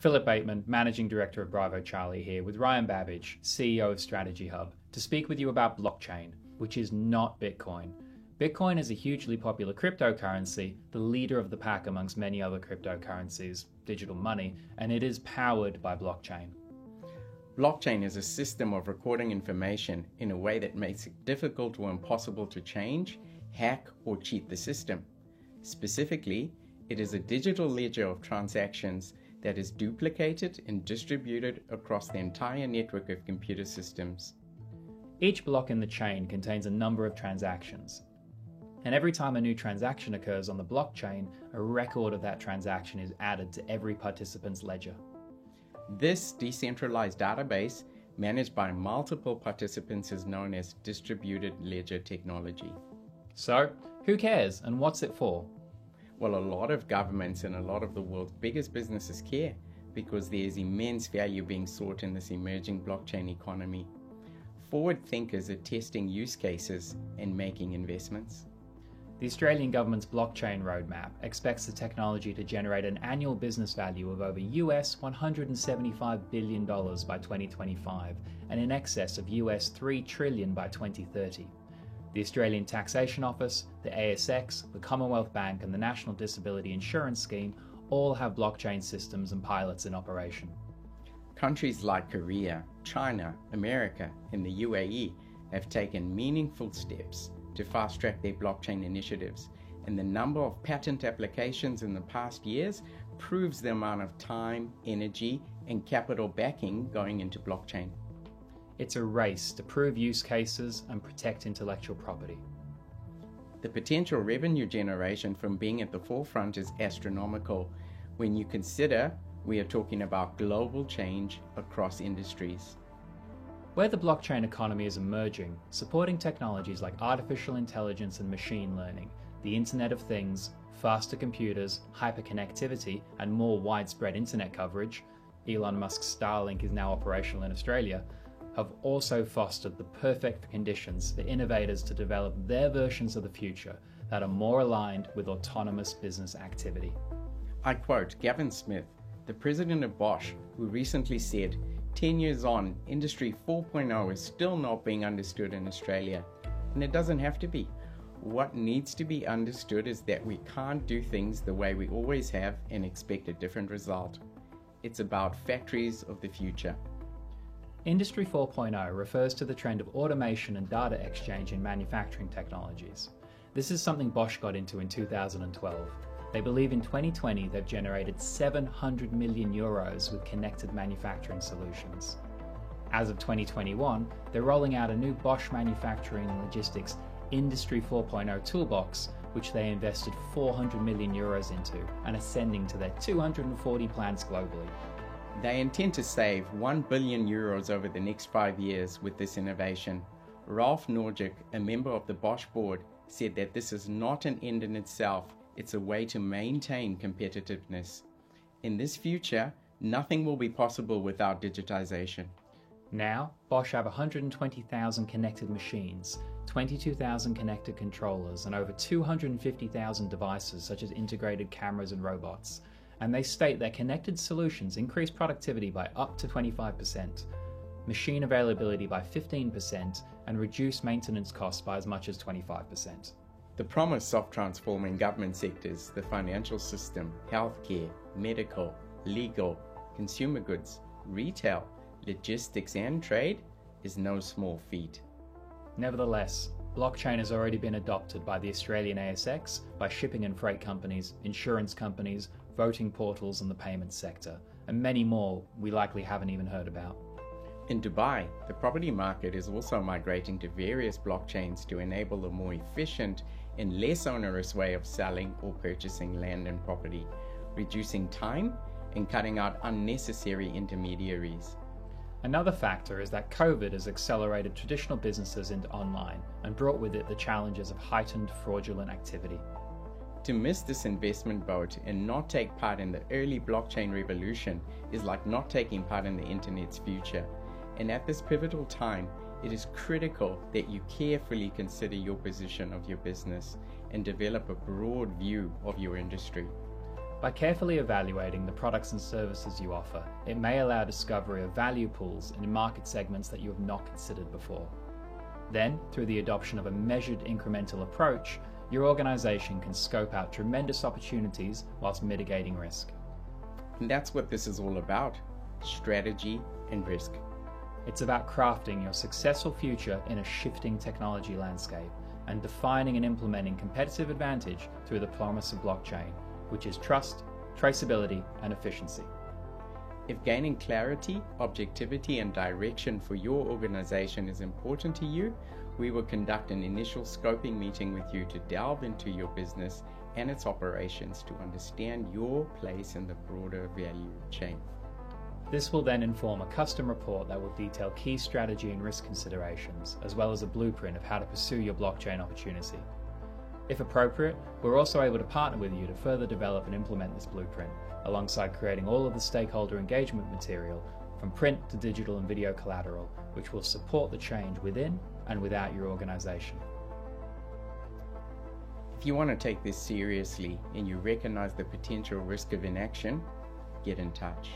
Philip Bateman, Managing Director of Bravo Charlie here with Ryan Babbage, CEO of Strategy Hub, to speak with you about blockchain, which is not Bitcoin. Bitcoin is a hugely popular cryptocurrency, the leader of the pack amongst many other cryptocurrencies, digital money, and it is powered by blockchain. Blockchain is a system of recording information in a way that makes it difficult or impossible to change, hack, or cheat the system. Specifically, it is a digital ledger of transactions that is duplicated and distributed across the entire network of computer systems. Each block in the chain contains a number of transactions. And every time a new transaction occurs on the blockchain, a record of that transaction is added to every participant's ledger. This decentralized database, managed by multiple participants, is known as distributed ledger technology. So, who cares and what's it for? Well, a lot of governments and a lot of the world's biggest businesses care because there is immense value being sought in this emerging blockchain economy. Forward thinkers are testing use cases and making investments. The Australian government's blockchain roadmap expects the technology to generate an annual business value of over US $175 billion by 2025 and in excess of US $3 trillion by 2030. The Australian Taxation Office, the ASX, the Commonwealth Bank and the National Disability Insurance Scheme all have blockchain systems and pilots in operation. Countries like Korea, China, America and the UAE have taken meaningful steps to fast-track their blockchain initiatives, and the number of patent applications in the past years proves the amount of time, energy and capital backing going into blockchain. It's a race to prove use cases and protect intellectual property. The potential revenue generation from being at the forefront is astronomical when you consider we are talking about global change across industries. Where the blockchain economy is emerging, supporting technologies like artificial intelligence and machine learning, the Internet of Things, faster computers, hyperconnectivity, and more widespread internet coverage, Elon Musk's Starlink is now operational in Australia, have also fostered the perfect conditions for innovators to develop their versions of the future that are more aligned with autonomous business activity. I quote Gavin Smith, the president of Bosch, who recently said, 10 years on, Industry 4.0 is still not being understood in Australia. And it doesn't have to be. What needs to be understood is that we can't do things the way we always have and expect a different result. It's about factories of the future. Industry 4.0 refers to the trend of automation and data exchange in manufacturing technologies. This is something Bosch got into in 2012. They believe in 2020 they've generated 700 million euros with connected manufacturing solutions. As of 2021, they're rolling out a new Bosch Manufacturing and Logistics Industry 4.0 toolbox, which they invested 400 million euros into and are sending to their 240 plants globally. They intend to save 1 billion euros over the next 5 years with this innovation. Ralf Norgic, a member of the Bosch board, said that this is not an end in itself, it's a way to maintain competitiveness. In this future, nothing will be possible without digitization. Now, Bosch have 120,000 connected machines, 22,000 connected controllers, and over 250,000 devices such as integrated cameras and robots. And they state their connected solutions increase productivity by up to 25%, machine availability by 15%, and reduce maintenance costs by as much as 25%. The promise of transforming government sectors, the financial system, healthcare, medical, legal, consumer goods, retail, logistics and trade is no small feat. Nevertheless, blockchain has already been adopted by the Australian ASX, by shipping and freight companies, insurance companies, voting portals and the payments sector, and many more we likely haven't even heard about. In Dubai, the property market is also migrating to various blockchains to enable a more efficient and less onerous way of selling or purchasing land and property, reducing time and cutting out unnecessary intermediaries. Another factor is that COVID has accelerated traditional businesses into online and brought with it the challenges of heightened fraudulent activity. To miss this investment boat and not take part in the early blockchain revolution is like not taking part in the internet's future. And at this pivotal time, it is critical that you carefully consider your position of your business and develop a broad view of your industry. By carefully evaluating the products and services you offer, it may allow discovery of value pools in market segments that you have not considered before. Then, through the adoption of a measured incremental approach, your organization can scope out tremendous opportunities whilst mitigating risk. And that's what this is all about: strategy and risk. It's about crafting your successful future in a shifting technology landscape and defining and implementing competitive advantage through the promise of blockchain, which is trust, traceability, and efficiency. If gaining clarity, objectivity, and direction for your organization is important to you, we will conduct an initial scoping meeting with you to delve into your business and its operations to understand your place in the broader value chain. This will then inform a custom report that will detail key strategy and risk considerations, as well as a blueprint of how to pursue your blockchain opportunity. If appropriate, we're also able to partner with you to further develop and implement this blueprint, alongside creating all of the stakeholder engagement material, from print to digital and video collateral, which will support the change within and without your organization. If you want to take this seriously and you recognize the potential risk of inaction, get in touch.